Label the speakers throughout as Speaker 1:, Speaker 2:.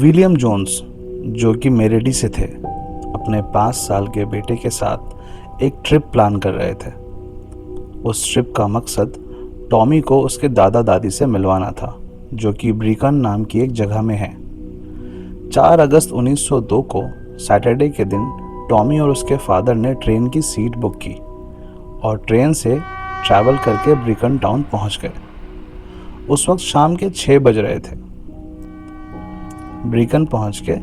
Speaker 1: William Jones, जो कि मेरेडी से थे, अपने 5 साल के बेटे के साथ एक ट्रिप प्लान कर रहे थे। उस ट्रिप का मकसद टॉमी को उसके दादा दादी से मिलवाना था, जो कि ब्रिकन नाम की एक जगह में है। 4 अगस्त 1902 को सैटरडे के दिन टॉमी और उसके फादर ने ट्रेन की सीट बुक की और ट्रेन से ट्रैवल करके ब्रिकन टाउन पहुंच गए। उस वक्त शाम के 6 बज रहे थे। ब्रिकन पहुंच के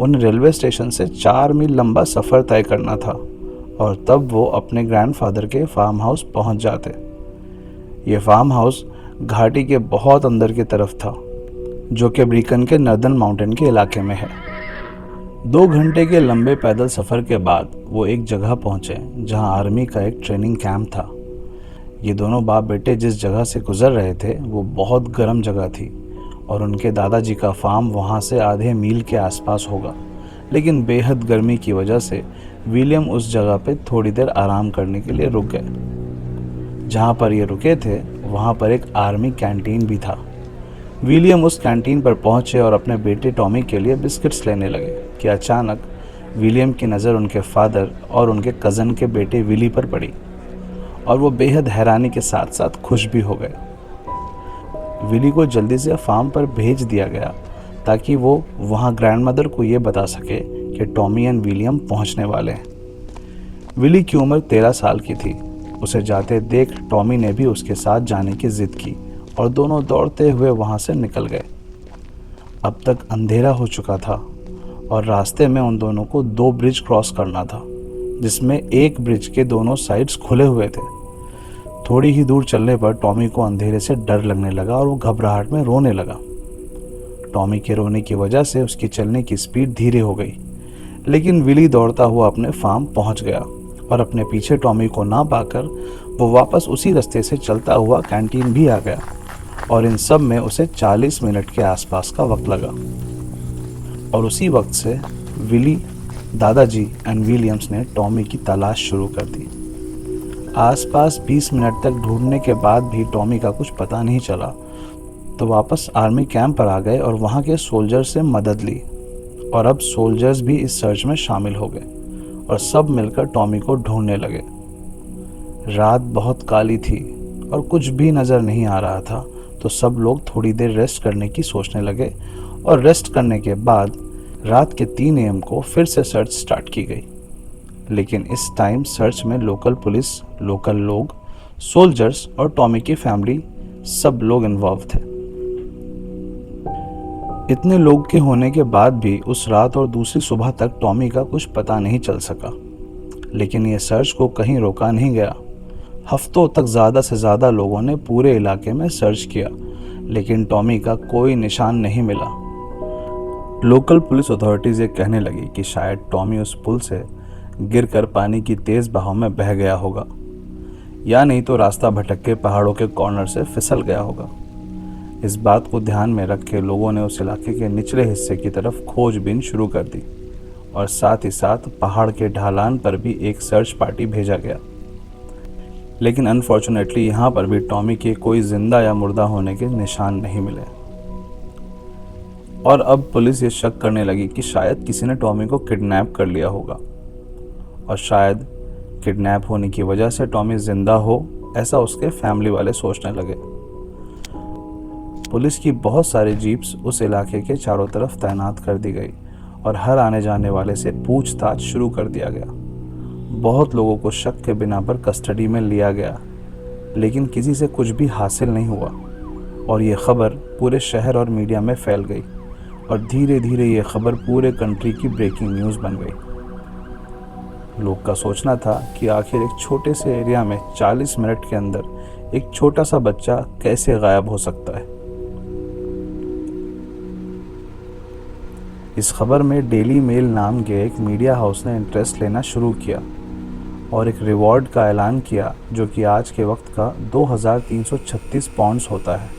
Speaker 1: उन्हें रेलवे स्टेशन से 4 मील लंबा सफ़र तय करना था और तब वो अपने ग्रैंडफादर के फार्म हाउस पहुंच जाते। ये फार्म हाउस घाटी के बहुत अंदर की तरफ था, जो कि ब्रिकन के नर्दर्न माउंटेन के इलाके में है। 2 घंटे के लंबे पैदल सफ़र के बाद वो एक जगह पहुंचे जहां आर्मी का एक ट्रेनिंग कैंप था। ये दोनों बाप बेटे जिस जगह से गुजर रहे थे वो बहुत गर्म जगह थी और उनके दादाजी का फार्म वहाँ से आधे मील के आसपास होगा, लेकिन बेहद गर्मी की वजह से विलियम उस जगह पे थोड़ी देर आराम करने के लिए रुक गए। जहाँ पर ये रुके थे वहाँ पर एक आर्मी कैंटीन भी था। विलियम उस कैंटीन पर पहुँचे और अपने बेटे टॉमी के लिए बिस्किट्स लेने लगे कि अचानक विलियम की नज़र उनके फादर और उनके कज़न के बेटे विली पर पड़ी और वो बेहद हैरानी के साथ साथ खुश भी हो गए। विली को जल्दी से फार्म पर भेज दिया गया ताकि वो वहाँ ग्रैंडमदर को ये बता सके कि टॉमी एंड विलियम पहुँचने वाले हैं। विली की उम्र 13 साल की थी। उसे जाते देख टॉमी ने भी उसके साथ जाने की जिद की और दोनों दौड़ते हुए वहाँ से निकल गए। अब तक अंधेरा हो चुका था और रास्ते में उन दोनों को 2 ब्रिज क्रॉस करना था, जिसमें एक ब्रिज के दोनों साइड्स खुले हुए थे। थोड़ी ही दूर चलने पर टॉमी को अंधेरे से डर लगने लगा और वो घबराहट में रोने लगा। टॉमी के रोने की वजह से उसकी चलने की स्पीड धीरे हो गई, लेकिन विली दौड़ता हुआ अपने फार्म पहुंच गया और अपने पीछे टॉमी को ना पाकर वो वापस उसी रास्ते से चलता हुआ कैंटीन भी आ गया और इन सब में उसे 40 मिनट के आसपास का वक्त लगा। और उसी वक्त से विली, दादाजी एंड विलियम्स ने टॉमी की तलाश शुरू कर दी। आसपास 20 मिनट तक ढूंढने के बाद भी टॉमी का कुछ पता नहीं चला तो वापस आर्मी कैंप पर आ गए और वहाँ के सोल्जर से मदद ली और अब सोल्जर्स भी इस सर्च में शामिल हो गए और सब मिलकर टॉमी को ढूंढने लगे। रात बहुत काली थी और कुछ भी नज़र नहीं आ रहा था, तो सब लोग थोड़ी देर रेस्ट करने की सोचने लगे और रेस्ट करने के बाद रात के 3 AM को फिर से सर्च स्टार्ट की गई। लेकिन इस टाइम सर्च में लोकल पुलिस, लोकल लोग, सोल्जर्स और टॉमी की फैमिली सब लोग इन्वॉल्व थे। इतने लोग के होने के बाद भी उस रात और दूसरी सुबह तक टॉमी का कुछ पता नहीं चल सका, लेकिन ये सर्च को कहीं रोका नहीं गया। हफ्तों तक ज़्यादा से ज़्यादा लोगों ने पूरे इलाके में सर्च किया, लेकिन टॉमी का कोई निशान नहीं मिला। लोकल पुलिस अथॉरिटीज़ ये कहने लगी कि शायद टॉमी उस पुल से गिरकर पानी की तेज़ बहाव में बह गया होगा, या नहीं तो रास्ता भटक के पहाड़ों के कॉर्नर से फिसल गया होगा। इस बात को ध्यान में रख के लोगों ने उस इलाके के निचले हिस्से की तरफ खोजबीन शुरू कर दी और साथ ही साथ पहाड़ के ढलान पर भी एक सर्च पार्टी भेजा गया। लेकिन अनफॉर्चुनेटली यहाँ पर भी टॉमी के कोई जिंदा या मुर्दा होने के निशान नहीं मिले और अब पुलिस ये शक करने लगी कि शायद किसी ने टॉमी को किडनैप कर लिया होगा और शायद किडनैप होने की वजह से टॉमी जिंदा हो, ऐसा उसके फैमिली वाले सोचने लगे। पुलिस की बहुत सारी जीप्स उस इलाके के चारों तरफ तैनात कर दी गई और हर आने जाने वाले से पूछताछ शुरू कर दिया गया। बहुत लोगों को शक के बिना पर कस्टडी में लिया गया, लेकिन किसी से कुछ भी हासिल नहीं हुआ और ये खबर पूरे शहर और मीडिया में फैल गई और धीरे धीरे ये खबर पूरे कंट्री की ब्रेकिंग न्यूज़ बन गई। लोग का सोचना था कि आखिर एक छोटे से एरिया में 40 मिनट के अंदर एक छोटा सा बच्चा कैसे गायब हो सकता है। इस खबर में डेली मेल नाम के एक मीडिया हाउस ने इंटरेस्ट लेना शुरू किया और एक रिवॉर्ड का ऐलान किया, जो कि आज के वक्त का 2336 पाउंड्स होता है।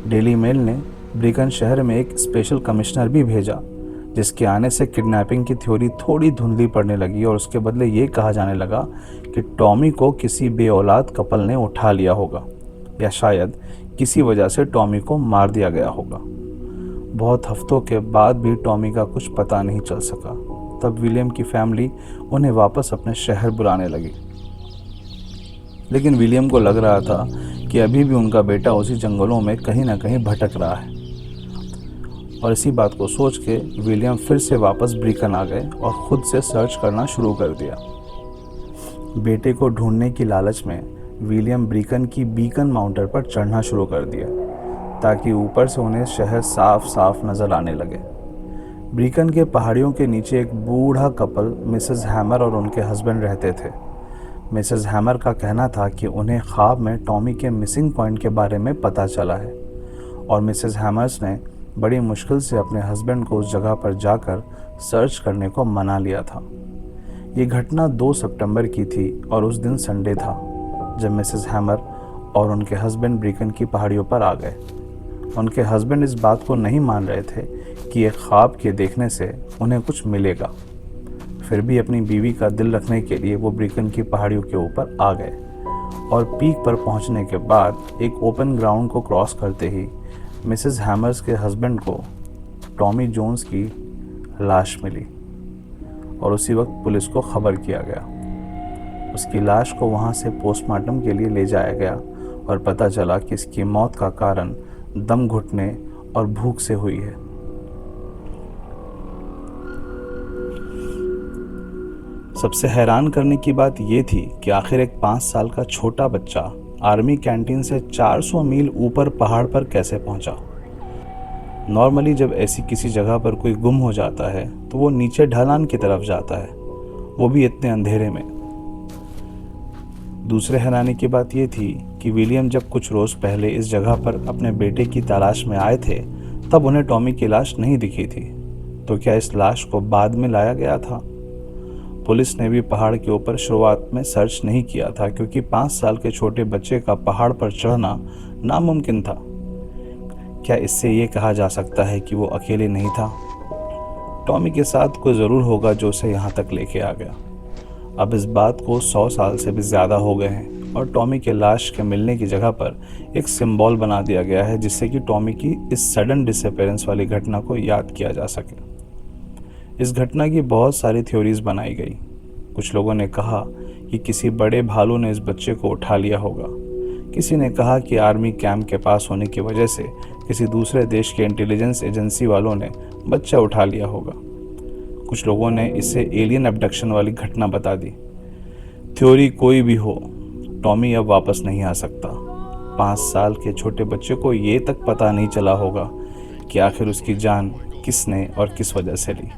Speaker 1: डेली मेल ने ब्रिकन शहर में एक स्पेशल कमिश्नर भी भेजा, जिसके आने से किडनैपिंग की थ्योरी थोड़ी धुंधली पड़ने लगी और उसके बदले ये कहा जाने लगा कि टॉमी को किसी बेऔलाद कपल ने उठा लिया होगा या शायद किसी वजह से टॉमी को मार दिया गया होगा। बहुत हफ्तों के बाद भी टॉमी का कुछ पता नहीं चल सका। तब विलियम की फैमिली उन्हें वापस अपने शहर बुलाने लगी, लेकिन विलियम को लग रहा था कि अभी भी उनका बेटा उसी जंगलों में कहीं ना कहीं भटक रहा है। और इसी बात को सोच के विलियम फिर से वापस ब्रिकन आ गए और खुद से सर्च करना शुरू कर दिया। बेटे को ढूंढने की लालच में विलियम ब्रिकन की बीकन माउंटेन पर चढ़ना शुरू कर दिया, ताकि ऊपर से उन्हें शहर साफ साफ नजर आने लगे। ब्रिकन के पहाड़ियों के नीचे एक बूढ़ा कपल मिसेस हैमर और उनके हस्बैंड रहते थे। मिसेस हैमर का कहना था कि उन्हें ख्वाब में टॉमी के मिसिंग पॉइंट के बारे में पता चला है, और मिसेस हैमर्स ने बड़ी मुश्किल से अपने हस्बैंड को उस जगह पर जाकर सर्च करने को मना लिया था। ये घटना 2 सितंबर की थी और उस दिन संडे था, जब मिसेस हैमर और उनके हस्बैंड ब्रिकन की पहाड़ियों पर आ गए। उनके हस्बैंड इस बात को नहीं मान रहे थे कि एक ख्वाब के देखने से उन्हें कुछ मिलेगा। फिर भी अपनी बीवी का दिल रखने के लिए वो ब्रिकन की पहाड़ियों के ऊपर आ गए, और पीक पर पहुंचने के बाद एक ओपन ग्राउंड को क्रॉस करते ही मिसेस हैमर्स के हस्बैंड को टॉमी जोन्स की लाश मिली, और उसी वक्त पुलिस को खबर किया गया। उसकी लाश को वहां से पोस्टमार्टम के लिए ले जाया गया और पता चला कि इसकी मौत का कारण दम घुटने और भूख से हुई है। सबसे हैरान करने की बात यह थी कि आखिर एक 5 साल का छोटा बच्चा आर्मी कैंटीन से 400 मील ऊपर पहाड़ पर कैसे पहुंचा। नॉर्मली जब ऐसी किसी जगह पर कोई गुम हो जाता है तो वो नीचे ढलान की तरफ जाता है, वो भी इतने अंधेरे में। दूसरे हैरानी की बात यह थी कि विलियम जब कुछ रोज पहले इस जगह पर अपने बेटे की तलाश में आए थे, तब उन्हें टॉमी की लाश नहीं दिखी थी। तो क्या इस लाश को बाद में लाया गया था? पुलिस ने भी पहाड़ के ऊपर शुरुआत में सर्च नहीं किया था, क्योंकि 5 साल के छोटे बच्चे का पहाड़ पर चढ़ना नामुमकिन था। क्या इससे ये कहा जा सकता है कि वो अकेले नहीं था? टॉमी के साथ कोई ज़रूर होगा जो उसे यहाँ तक लेके आ गया। अब इस बात को 100 साल से भी ज़्यादा हो गए हैं, और टॉमी के लाश के मिलने की जगह पर एक सिंबल बना दिया गया है, जिससे कि टॉमी की इस सडन डिसअपीयरेंस वाली घटना को याद किया जा सके। इस घटना की बहुत सारी थ्योरीज बनाई गई। कुछ लोगों ने कहा कि किसी बड़े भालू ने इस बच्चे को उठा लिया होगा। किसी ने कहा कि आर्मी कैंप के पास होने की वजह से किसी दूसरे देश के इंटेलिजेंस एजेंसी वालों ने बच्चा उठा लिया होगा। कुछ लोगों ने इसे एलियन अबडक्शन वाली घटना बता दी। थ्योरी कोई भी हो, टॉमी अब वापस नहीं आ सकता। 5 साल के छोटे बच्चे को ये तक पता नहीं चला होगा कि आखिर उसकी जान किसने और किस वजह से ली।